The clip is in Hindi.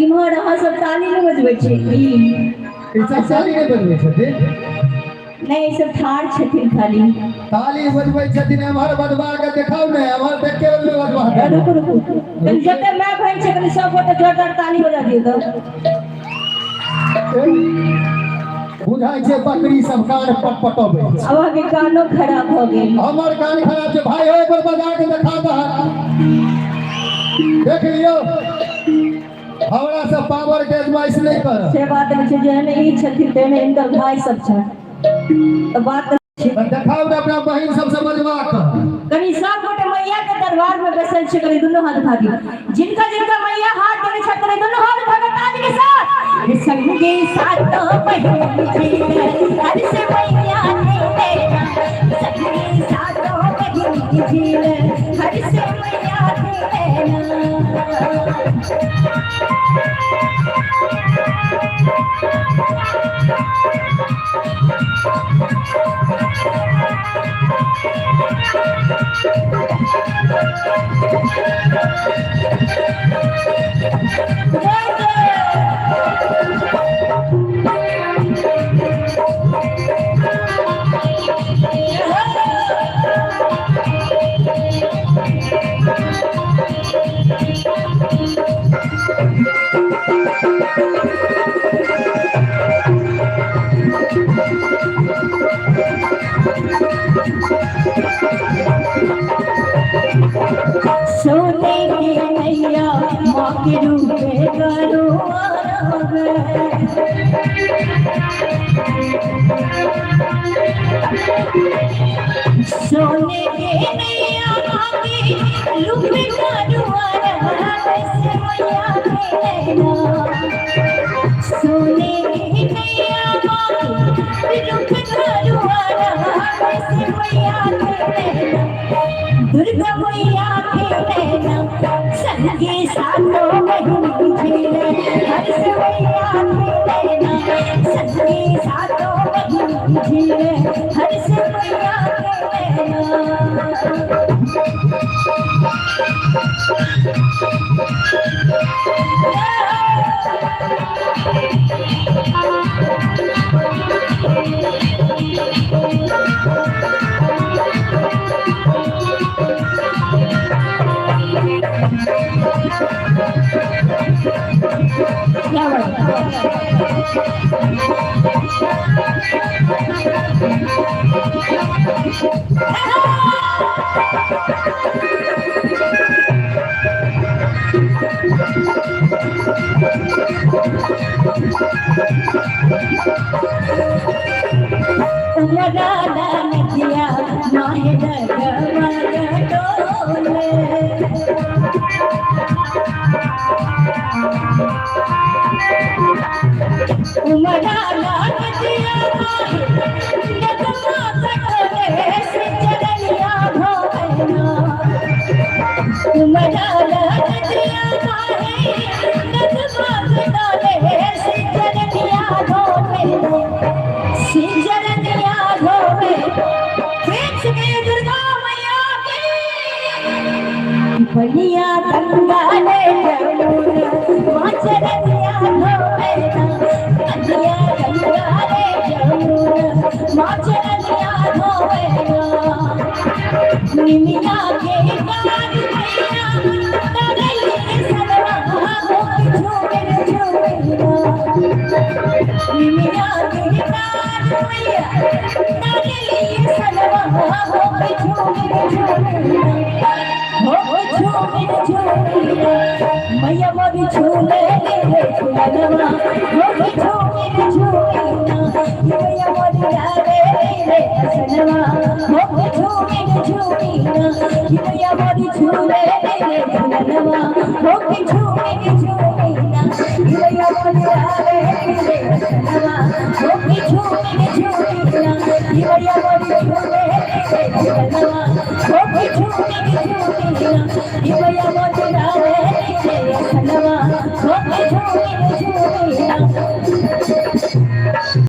इम्हर अहाँ सब ताली नहीं बजबै छी सब ताली नहीं बजबै छथिन नहीं सब ठाड़ छथिन खाली ताली बजबै छथिन हमर बजबा के देखाउ ने हमर देख के बजबा रुको रुको जते मैं भाई छै कनी सब गोटे जोरदार ताली बजा दियौ तो बुझाई छै बकरी सब कान पटपटबै अब आगे कानो खराब हो गेल हमर कान खराब छै भाई हो पर बजा के देखा दह देख लियो हमरा सब पावर के एडवाइस नहीं कर से बात नहीं छै जेहन ई छथिन तेहन इनकर भाई सब छै तो बात देखाओ ने अपना बहन सबसे बजवा कर कनी सब गोटे मैया के दरबार में बैसल छै कनी दोनों हाथ उठा दियो जिनका जिनका मैया हाथ देने छै कनी दोनों हाथ उठा के ताली के साथ संगे साथ बहन जी हर से मैया ने संगे साथ बहन जी हर से मैया ने सोने की मैया माँ के रूप में करो सोने के मैया माँ के रूप में करो सोने की मैया माँ के रूप में करो दुर्गा मैया के नैना संगे साथों बहिनी झीले हर से मैया के नैना संगे साथों बहिनी झीले हर से मैया के नैना उमराना नदिया माहे डगमग डोले उमराना नदिया माहे डगमग डोले से चलिया भोला उमराना नदिया माहे डगमग डोले से चलिया भोला बलिया गंगा ने जमुना माचरनिया धोएना बलिया गंगा ने जमुना माचरनिया धोएना निमिया के गान मैया नरली सलवा हो झूमे झूमेना निमिया के गान मैया नरली सलवा हो झूमे झूमेना मैया मोदी झूले रे झूलनवा मोदी झूले झूलना मैया मोदी लावे रे असनवा मोदी झूले झूलना मैया मोदी झूले रे झूलनवा मोदी झूले झूलना मैया मोदी लावे रे असनवा मोदी मदीना ये भैया मोती